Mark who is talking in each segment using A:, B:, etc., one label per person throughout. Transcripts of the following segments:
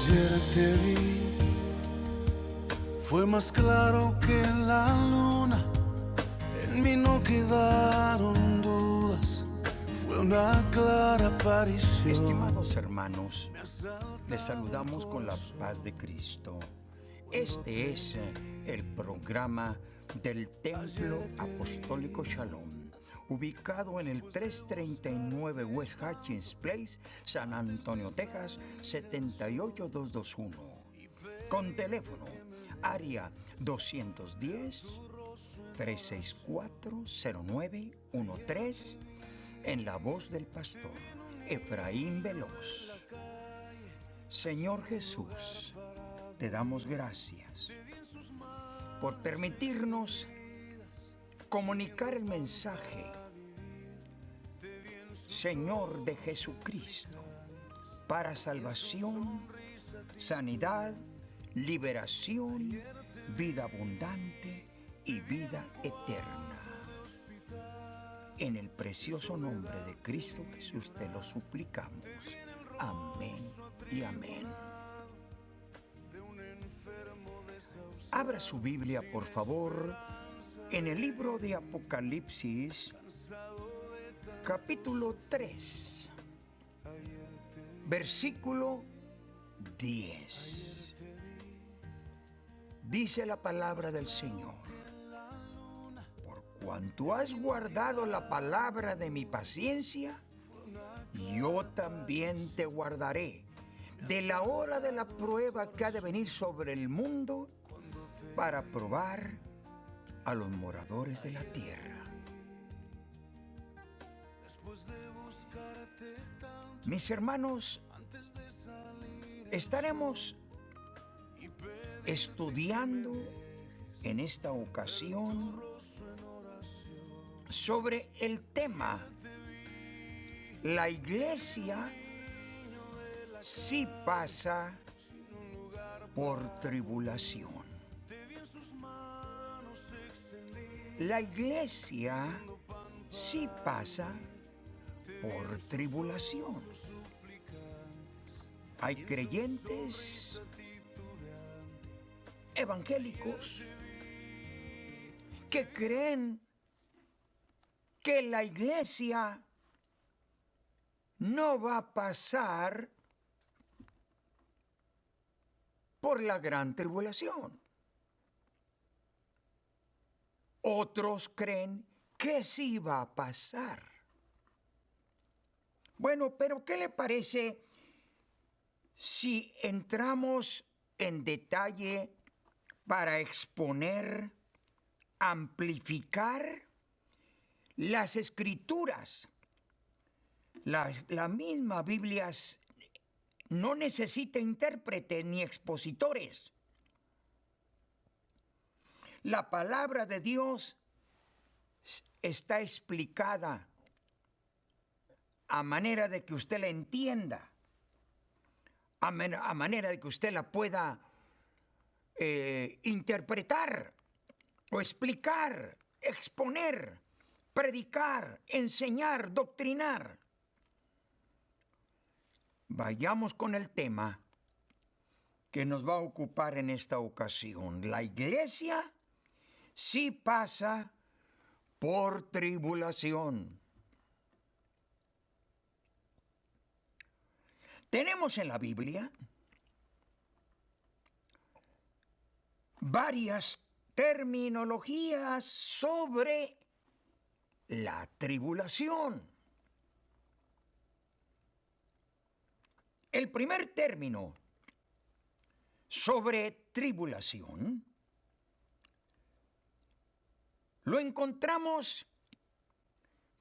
A: Ayer te vi, fue más claro que la luna, en mí no quedaron dudas, fue una clara aparición.
B: Estimados hermanos, les saludamos con la paz de Cristo. Este es el programa del Templo Apostólico Shalom, ubicado en el 339 West Hutchins Place, San Antonio, Texas, 78221. Con teléfono área 210-364-0913, en la voz del pastor Efraín Veloz. Señor Jesús, te damos gracias por permitirnos comunicar el mensaje, Señor, de Jesucristo, para salvación, sanidad, liberación, vida abundante y vida eterna. En el precioso nombre de Cristo Jesús te lo suplicamos. Amén y amén. Abra su Biblia, por favor, en el libro de Apocalipsis, capítulo 3, versículo 10. Dice la palabra del Señor: por cuanto has guardado la palabra de mi paciencia, yo también te guardaré de la hora de la prueba que ha de venir sobre el mundo para probar a los moradores de la tierra. Mis hermanos, estaremos estudiando en esta ocasión sobre el tema: la iglesia sí pasa por tribulación. La iglesia sí pasa por tribulación. Hay creyentes evangélicos que creen que la iglesia no va a pasar por la gran tribulación. Otros creen que sí va a pasar. Bueno, pero ¿qué le parece si entramos en detalle para exponer, amplificar las escrituras? La misma Biblia no necesita intérpretes ni expositores. La palabra de Dios está explicada a manera de que usted la entienda, a manera de que usted la pueda interpretar o explicar, exponer, predicar, enseñar, doctrinar. Vayamos con el tema que nos va a ocupar en esta ocasión. La iglesia sí pasa por tribulación. Tenemos en la Biblia varias terminologías sobre la tribulación. El primer término sobre tribulación lo encontramos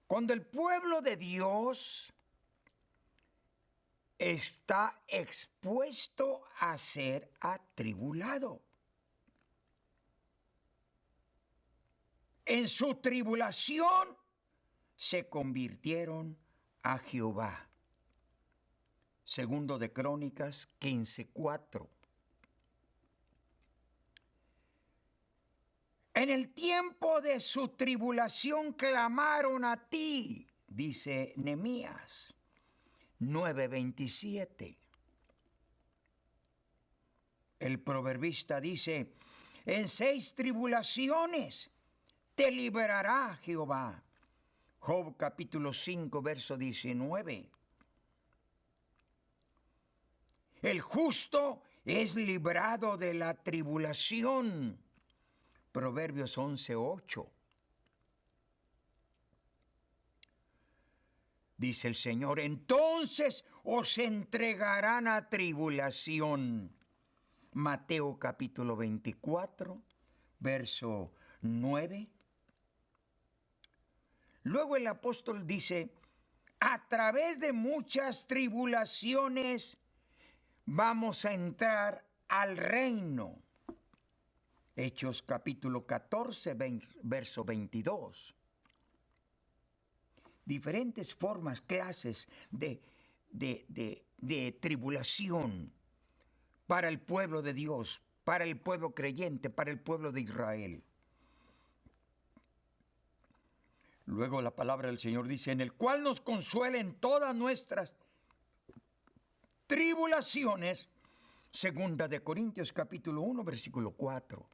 B: cuando el pueblo de Dios está expuesto a ser atribulado. En su tribulación se convirtieron a Jehová. Segundo de Crónicas 15:4. En el tiempo de su tribulación clamaron a ti, dice Nehemías 9:27. El proverbista dice, en 6 tribulaciones te librará Jehová. Job capítulo 5, verso 19. El justo es librado de la tribulación. Proverbios 11:8. Dice el Señor, entonces os entregarán a tribulación. Mateo capítulo 24, verso 9. Luego el apóstol dice, a través de muchas tribulaciones vamos a entrar al reino. Hechos capítulo 14, verso 22. Diferentes formas, clases de tribulación para el pueblo de Dios, para el pueblo creyente, para el pueblo de Israel. Luego la palabra del Señor dice, en el cual nos consuela en todas nuestras tribulaciones, segunda de Corintios capítulo 1, versículo 4.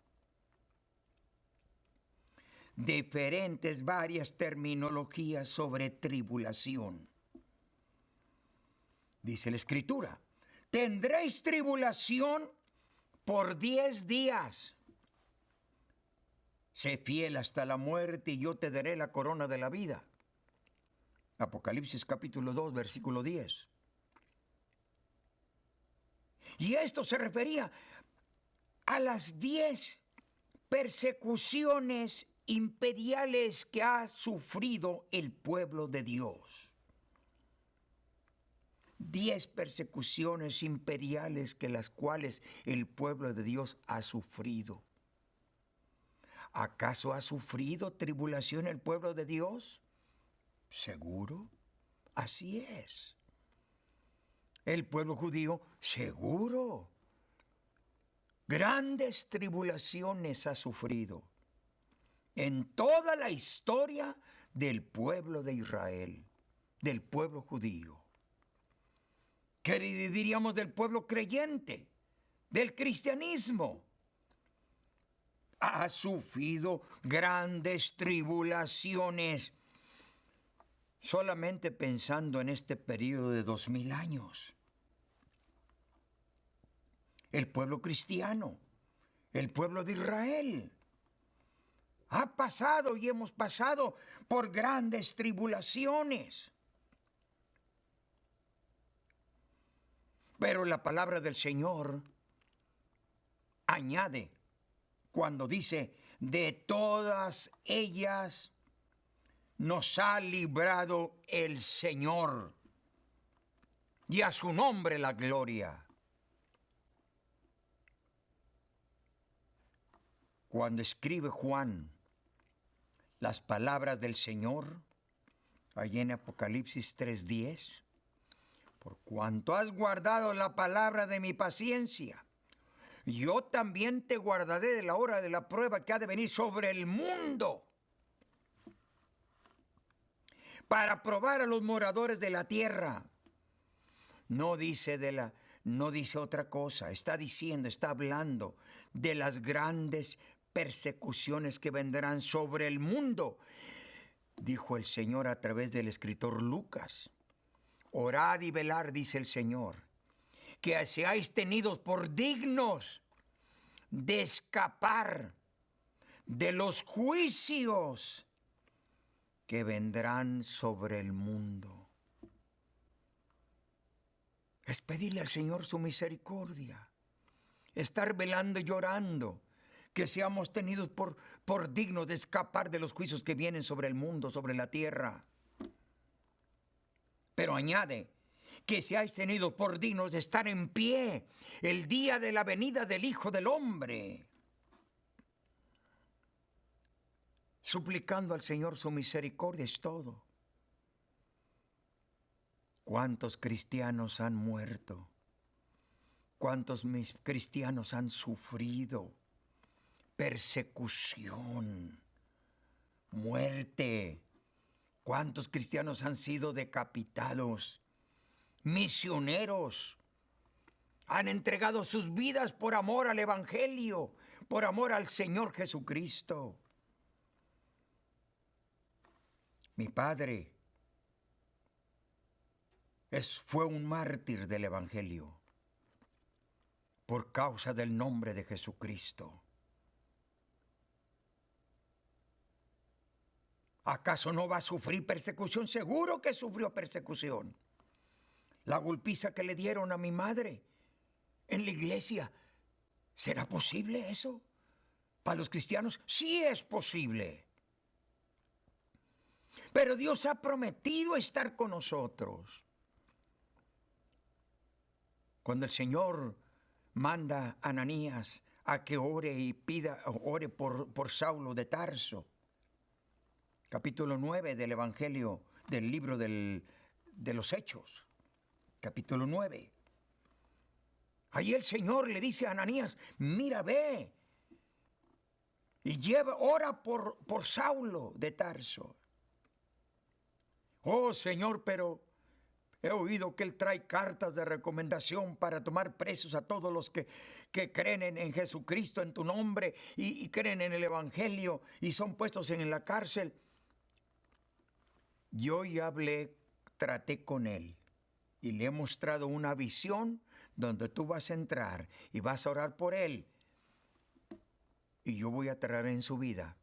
B: Diferentes, varias terminologías sobre tribulación. Dice la Escritura, tendréis tribulación por 10 días. Sé fiel hasta la muerte y yo te daré la corona de la vida. Apocalipsis capítulo 2, versículo 10. Y esto se refería a las 10 persecuciones imperiales que ha sufrido el pueblo de Dios. 10 persecuciones imperiales que las cuales el pueblo de Dios ha sufrido. ¿Acaso ha sufrido tribulación el pueblo de Dios? Seguro, así es. El pueblo judío, seguro, grandes tribulaciones ha sufrido en toda la historia del pueblo de Israel, del pueblo judío. ¿Qué diríamos del pueblo creyente, del cristianismo? Ha sufrido grandes tribulaciones, solamente pensando en este periodo de 2000 años. El pueblo cristiano, el pueblo de Israel, ha pasado y hemos pasado por grandes tribulaciones. Pero la palabra del Señor añade cuando dice, de todas ellas nos ha librado el Señor, y a su nombre la gloria. Cuando escribe Juan las palabras del Señor, allí en Apocalipsis 3:10, por cuanto has guardado la palabra de mi paciencia, yo también te guardaré de la hora de la prueba que ha de venir sobre el mundo, para probar a los moradores de la tierra. No dice otra cosa, está hablando de las grandes persecuciones que vendrán sobre el mundo. Dijo el Señor a través del escritor Lucas, orad y velad, dice el Señor, que seáis tenidos por dignos de escapar de los juicios que vendrán sobre el mundo. Es pedirle al Señor su misericordia, estar velando y llorando, que seamos tenidos por dignos de escapar de los juicios que vienen sobre el mundo, sobre la tierra. Pero añade, que seáis tenidos por dignos de estar en pie el día de la venida del Hijo del Hombre. Suplicando al Señor su misericordia es todo. ¿Cuántos cristianos han muerto? ¿Cuántos cristianos han sufrido persecución, muerte? ¿Cuántos cristianos han sido decapitados? Misioneros Han entregado sus vidas por amor al Evangelio, por amor al Señor Jesucristo. Mi padre fue un mártir del Evangelio por causa del nombre de Jesucristo. ¿Acaso no va a sufrir persecución? Seguro que sufrió persecución. La golpiza que le dieron a mi madre en la iglesia, ¿será posible eso? Para los cristianos sí es posible. Pero Dios ha prometido estar con nosotros. Cuando el Señor manda a Ananías a que ore por Saulo de Tarso, capítulo 9 del Evangelio, del libro de los Hechos, capítulo 9. Allí el Señor le dice a Ananías, mira, ve y ora por Saulo de Tarso. Oh Señor, pero he oído que Él trae cartas de recomendación para tomar presos a todos los que creen en Jesucristo, en tu nombre, y creen en el Evangelio, y son puestos en la cárcel. Yo ya traté con Él, y le he mostrado una visión donde tú vas a entrar y vas a orar por Él, y yo voy a traer en su vida.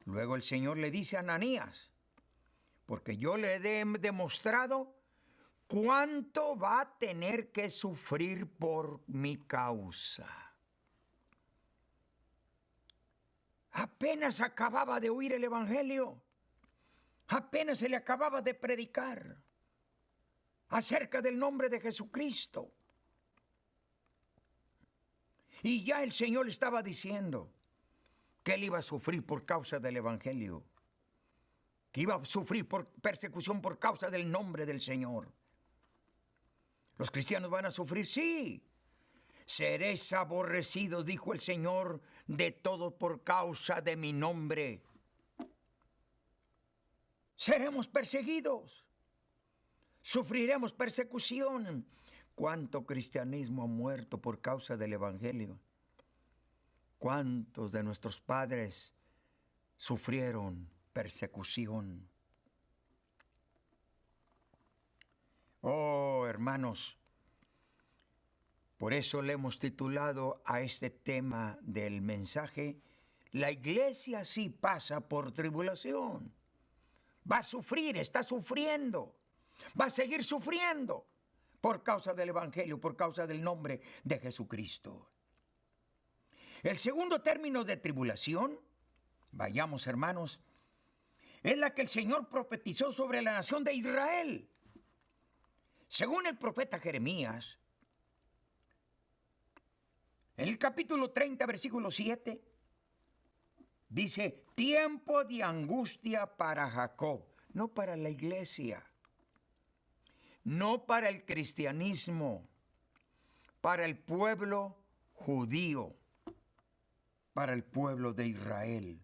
B: Luego el Señor le dice a Ananías, porque yo le he demostrado cuánto va a tener que sufrir por mi causa. Apenas acababa de oír el Evangelio, apenas se le acababa de predicar acerca del nombre de Jesucristo. Y ya el Señor le estaba diciendo que Él iba a sufrir por causa del Evangelio, que iba a sufrir persecución por causa del nombre del Señor. ¿Los cristianos van a sufrir? Sí. Seréis aborrecidos, dijo el Señor, de todos por causa de mi nombre. Seremos perseguidos. Sufriremos persecución. ¿Cuánto cristianismo ha muerto por causa del Evangelio? ¿Cuántos de nuestros padres sufrieron persecución? Oh, hermanos, por eso le hemos titulado a este tema del mensaje, la iglesia sí pasa por tribulación. Va a sufrir, está sufriendo, va a seguir sufriendo por causa del Evangelio, por causa del nombre de Jesucristo. El segundo término de tribulación, vayamos hermanos, es la que el Señor profetizó sobre la nación de Israel. Según el profeta Jeremías, en el capítulo 30, versículo 7, dice, tiempo de angustia para Jacob, no para la iglesia, no para el cristianismo, para el pueblo judío, para el pueblo de Israel.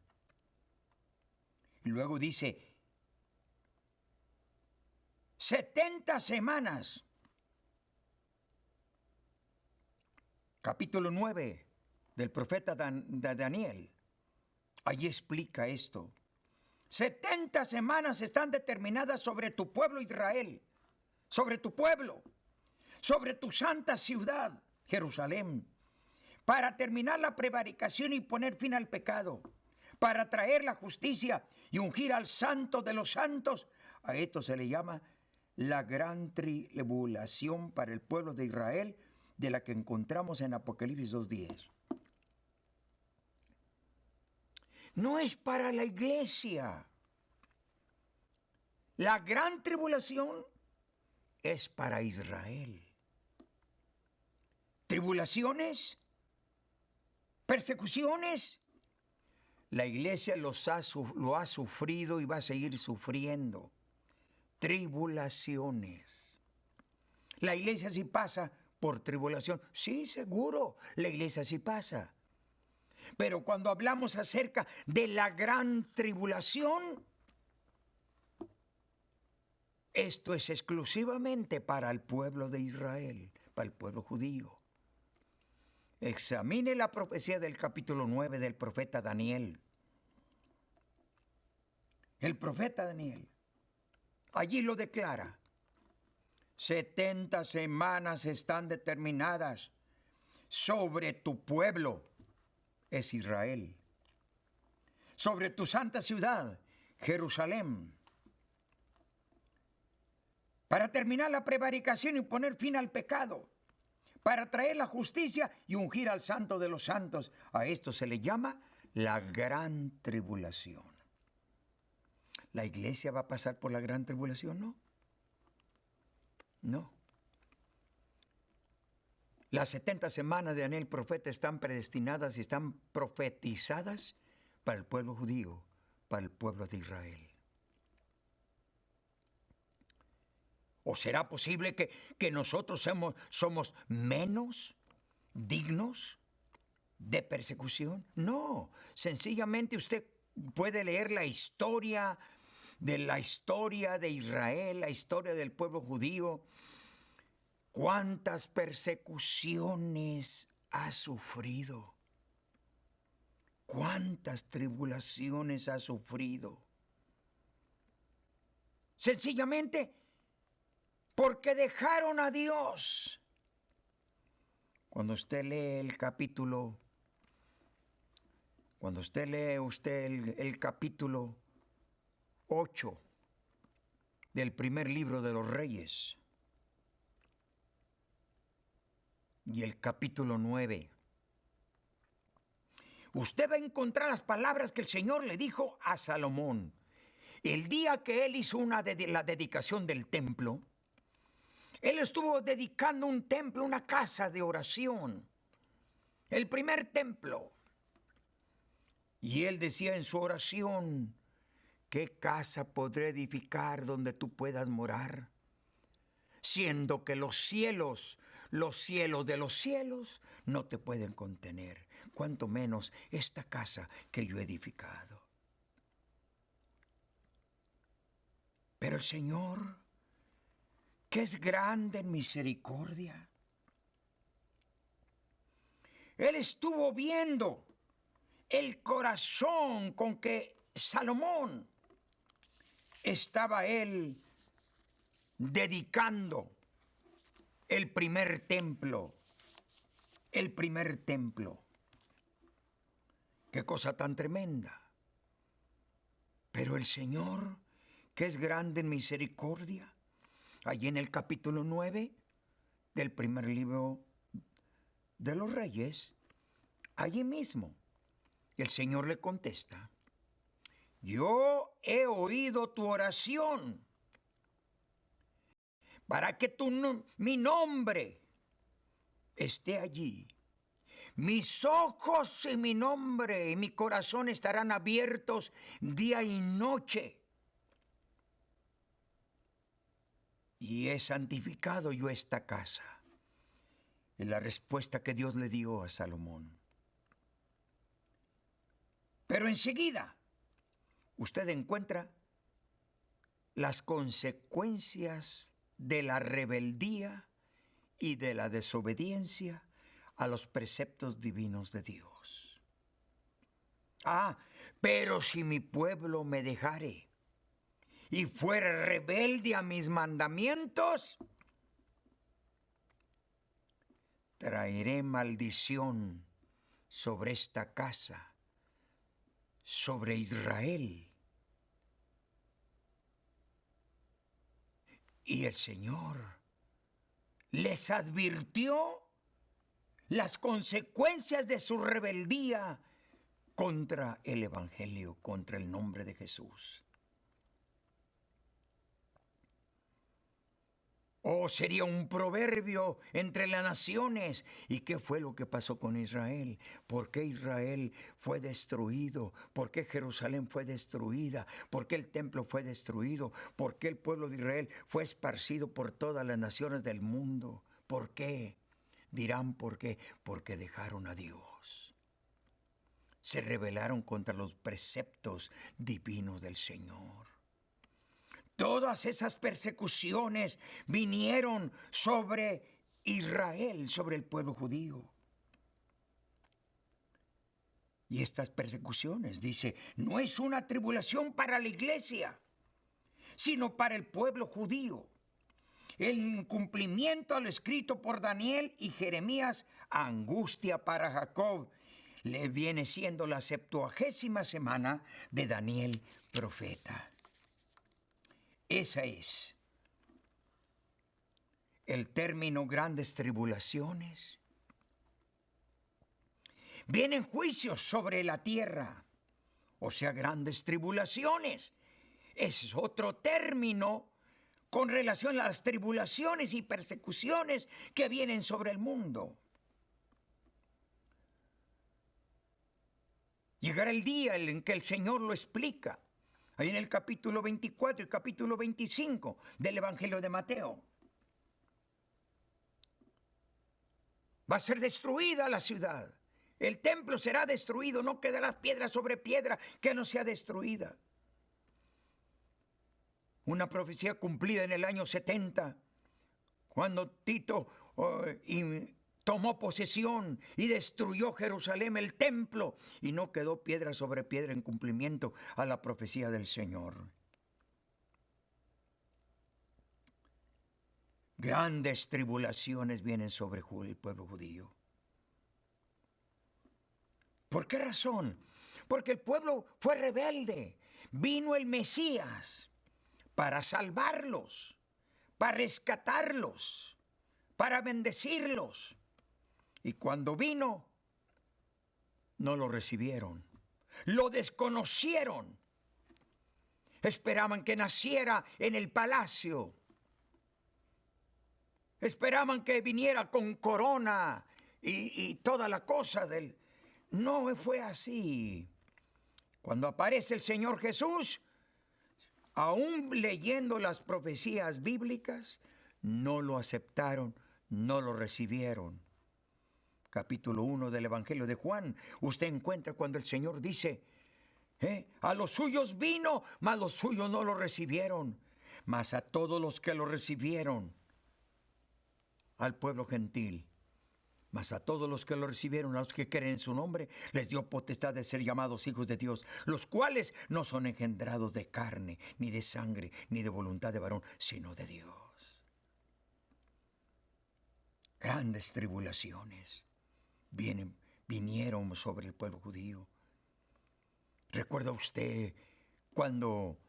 B: Y luego dice, 70 semanas. Capítulo 9 del profeta Daniel. Allí explica esto. 70 semanas están determinadas sobre tu pueblo Israel, sobre tu pueblo, sobre tu santa ciudad, Jerusalén, para terminar la prevaricación y poner fin al pecado, para traer la justicia y ungir al santo de los santos. A esto se le llama la gran tribulación para el pueblo de Israel, de la que encontramos en Apocalipsis 2:10. No es para la iglesia. La gran tribulación es para Israel. Tribulaciones, persecuciones, la iglesia lo ha sufrido y va a seguir sufriendo. Tribulaciones. La iglesia sí pasa por tribulación. Sí, seguro, la iglesia sí pasa. Pero cuando hablamos acerca de la gran tribulación, esto es exclusivamente para el pueblo de Israel, para el pueblo judío. Examine la profecía del capítulo 9 del profeta Daniel. El profeta Daniel, allí lo declara. 70 semanas están determinadas sobre tu pueblo, es Israel, sobre tu santa ciudad, Jerusalén, para terminar la prevaricación y poner fin al pecado, para traer la justicia y ungir al Santo de los Santos. A esto se le llama la gran tribulación. ¿La iglesia va a pasar por la gran tribulación? No. No. Las 70 semanas de Daniel profeta están predestinadas y están profetizadas para el pueblo judío, para el pueblo de Israel. ¿O será posible que nosotros somos menos dignos de persecución? No, sencillamente usted puede leer la historia de Israel, la historia del pueblo judío. ¿Cuántas persecuciones ha sufrido? ¿Cuántas tribulaciones ha sufrido? Sencillamente porque dejaron a Dios. Cuando usted lee el capítulo, el capítulo 8 del primer libro de los Reyes y el capítulo 9, usted va a encontrar las palabras que el Señor le dijo a Salomón. El día que él hizo la dedicación del templo, él estuvo dedicando un templo, una casa de oración, el primer templo. Y él decía en su oración: ¿qué casa podré edificar donde tú puedas morar? Siendo que los cielos de los cielos no te pueden contener, cuanto menos esta casa que yo he edificado. Pero el Señor, que es grande en misericordia, Él estuvo viendo el corazón con que Salomón estaba él dedicando el primer templo. Qué cosa tan tremenda. Pero el Señor, que es grande en misericordia, allí en el capítulo 9 del primer libro de los Reyes, allí mismo, el Señor le contesta: yo he oído tu oración para que mi nombre esté allí. Mis ojos y mi nombre y mi corazón estarán abiertos día y noche. Y he santificado yo esta casa. Es la respuesta que Dios le dio a Salomón. Pero enseguida usted encuentra las consecuencias de la rebeldía y de la desobediencia a los preceptos divinos de Dios. Pero si mi pueblo me dejare y fuera rebelde a mis mandamientos, traeré maldición sobre esta casa, sobre Israel. Y el Señor les advirtió las consecuencias de su rebeldía contra el Evangelio, contra el nombre de Jesús. Sería un proverbio entre las naciones. ¿Y qué fue lo que pasó con Israel? ¿Por qué Israel fue destruido? ¿Por qué Jerusalén fue destruida? ¿Por qué el templo fue destruido? ¿Por qué el pueblo de Israel fue esparcido por todas las naciones del mundo? ¿Por qué? Dirán, ¿por qué? Porque dejaron a Dios. Se rebelaron contra los preceptos divinos del Señor. Todas esas persecuciones vinieron sobre Israel sobre el pueblo judío. Y estas persecuciones, dice, no es una tribulación para la iglesia, sino para el pueblo judío. El incumplimiento a lo escrito por Daniel y Jeremías, angustia para Jacob, le viene siendo la 70ª semana de Daniel profeta. Esa es el término grandes tribulaciones. Vienen juicios sobre la tierra, o sea, grandes tribulaciones. Ese es otro término con relación a las tribulaciones y persecuciones que vienen sobre el mundo. Llegará el día en que el Señor lo explica, ahí en el capítulo 24 y capítulo 25 del Evangelio de Mateo. Va a ser destruida la ciudad. El templo será destruido, no quedará piedra sobre piedra que no sea destruida. Una profecía cumplida en el año 70, cuando Tito tomó posesión y destruyó Jerusalén, el templo, y no quedó piedra sobre piedra en cumplimiento a la profecía del Señor. Grandes tribulaciones vienen sobre el pueblo judío. ¿Por qué razón? Porque el pueblo fue rebelde. Vino el Mesías para salvarlos, para rescatarlos, para bendecirlos. Y cuando vino, no lo recibieron. Lo desconocieron. Esperaban que naciera en el palacio. Esperaban que viniera con corona y toda la cosa del... No fue así. Cuando aparece el Señor Jesús, aún leyendo las profecías bíblicas, no lo aceptaron, no lo recibieron. Capítulo 1 del Evangelio de Juan, usted encuentra cuando el Señor dice, a los suyos vino, mas los suyos no lo recibieron. Mas a todos los que lo recibieron, al pueblo gentil, mas a todos los que lo recibieron, a los que creen en su nombre, les dio potestad de ser llamados hijos de Dios, los cuales no son engendrados de carne, ni de sangre, ni de voluntad de varón, sino de Dios. Grandes tribulaciones vinieron sobre el pueblo judío. ¿Recuerda usted cuando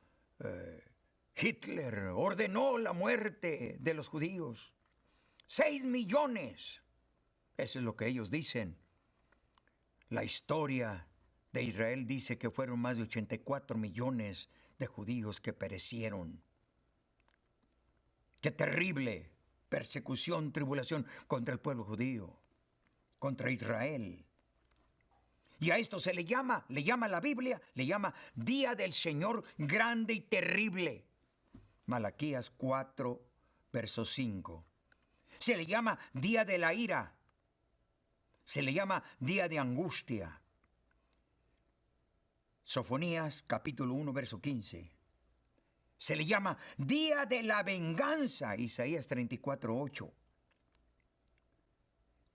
B: Hitler ordenó la muerte de los judíos? 6 millones. Eso es lo que ellos dicen. La historia de Israel dice que fueron más de 84 millones de judíos que perecieron. Qué terrible persecución, tribulación contra el pueblo judío, contra Israel. Y a esto se le llama la Biblia, le llama Día del Señor grande y terrible. Malaquías 4, verso 5. Se le llama Día de la ira. Se le llama día de angustia. Sofonías capítulo 1, verso 15. Se le llama día de la venganza. Isaías 34, 8.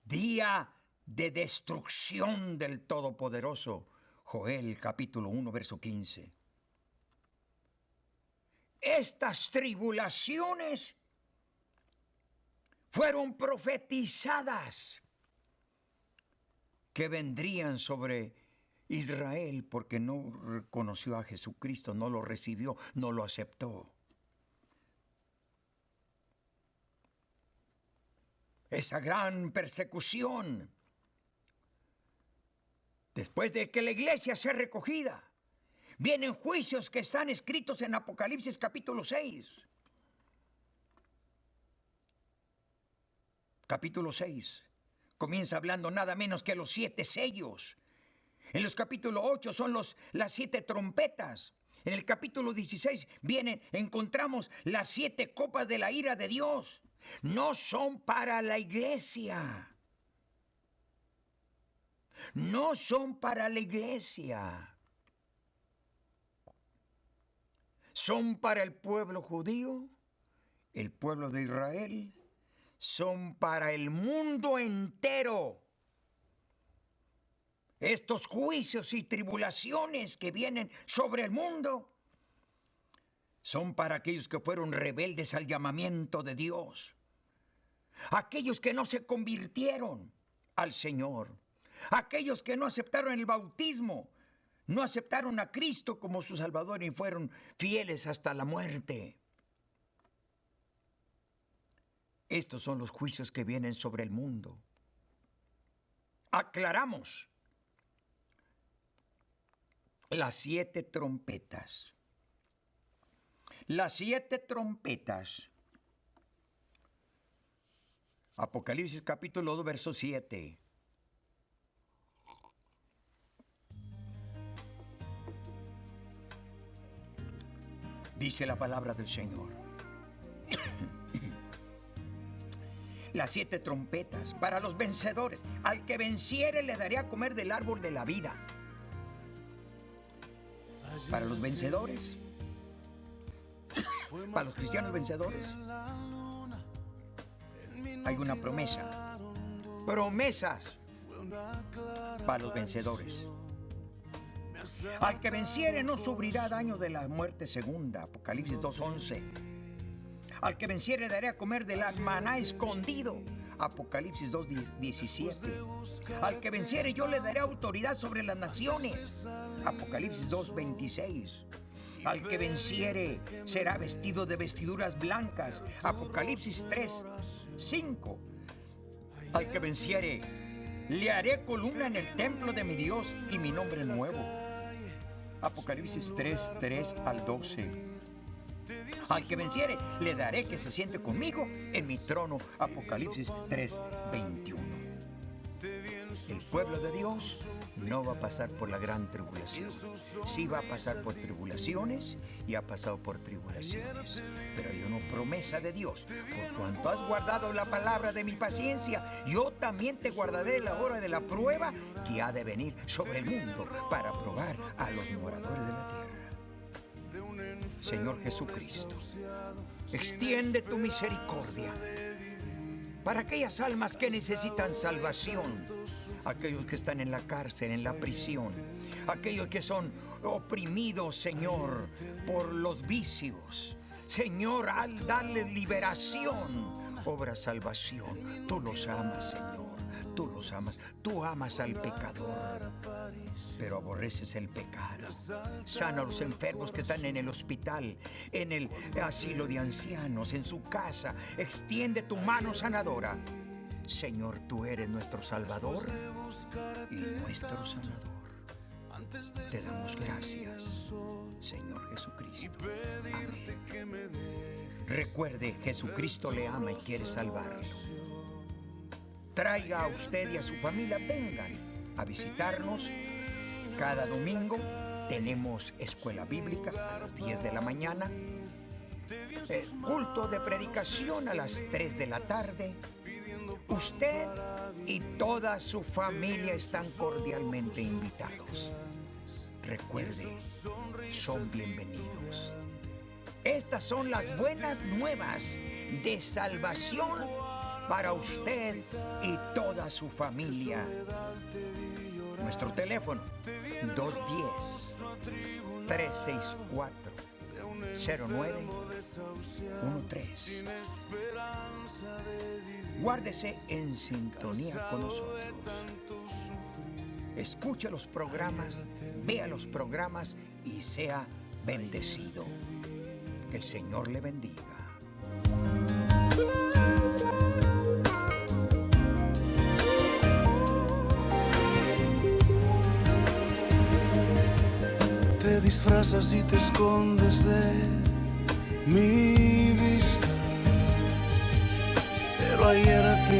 B: Día de destrucción del Todopoderoso. Joel capítulo 1, verso 15. Estas tribulaciones fueron profetizadas que vendrían sobre Israel porque no reconoció a Jesucristo, no lo recibió, no lo aceptó. Esa gran persecución, después de que la iglesia sea recogida, vienen juicios que están escritos en Apocalipsis capítulo 6. Capítulo 6. Comienza hablando nada menos que los 7 sellos. En los capítulos 8 son las 7 trompetas. En el capítulo 16 encontramos las 7 copas de la ira de Dios. No son para la iglesia. No son para la iglesia. Son para el pueblo judío, el pueblo de Israel, son para el mundo entero. Estos juicios y tribulaciones que vienen sobre el mundo son para aquellos que fueron rebeldes al llamamiento de Dios. Aquellos que no se convirtieron al Señor. Aquellos que no aceptaron el bautismo. No aceptaron a Cristo como su Salvador y fueron fieles hasta la muerte. Estos son los juicios que vienen sobre el mundo. Aclaramos. Las 7 trompetas. Las 7 trompetas. Apocalipsis capítulo 2, verso 7. Dice la palabra del Señor. Las 7 trompetas para los vencedores. Al que venciere le daré a comer del árbol de la vida. Para los vencedores. Para los cristianos vencedores. Hay una promesa. Promesas para los vencedores. Al que venciere no sufrirá daño de la muerte segunda. Apocalipsis 2:11. Al que venciere daré a comer del maná escondido. Apocalipsis 2:17. Al que venciere yo le daré autoridad sobre las naciones. Apocalipsis 2:26. Al que venciere será vestido de vestiduras blancas. Apocalipsis 3:5. Al que venciere le haré columna en el templo de mi Dios y mi nombre nuevo. Apocalipsis 3 al 12. Al que venciere le daré que se siente conmigo en mi trono. Apocalipsis 3:21. El pueblo de Dios no va a pasar por la gran tribulación. Sí va a pasar por tribulaciones y ha pasado por tribulaciones. Pero hay una promesa de Dios. Por cuanto has guardado la palabra de mi paciencia, yo también te guardaré la hora de la prueba que ha de venir sobre el mundo para probar a los moradores de la tierra. Señor Jesucristo, extiende tu misericordia para aquellas almas que necesitan salvación, aquellos que están en la cárcel, en la prisión, aquellos que son oprimidos, Señor, por los vicios. Señor, al darles liberación, obra salvación. Tú los amas, Señor, tú los amas. Tú amas al pecador, pero aborreces el pecado. Sana a los enfermos que están en el hospital, en el asilo de ancianos, en su casa. Extiende tu mano sanadora. Señor, tú eres nuestro Salvador y nuestro sanador. Te damos gracias, Señor Jesucristo. Amén. Recuerde, Jesucristo le ama y quiere salvarlo. Traiga a usted y a su familia, vengan a visitarnos. Cada domingo tenemos escuela bíblica a las 10 de la mañana, culto de predicación a las 3 de la tarde. Usted y toda su familia están cordialmente invitados. Recuerde, son bienvenidos. Estas son las buenas nuevas de salvación para usted y toda su familia. Nuestro teléfono 210-364-0913. Guárdese en sintonía con nosotros. Escuche los programas, vea los programas y sea bendecido. Que el Señor le bendiga.
A: Te disfrazas y te escondes de mi vista, pero ayer a ti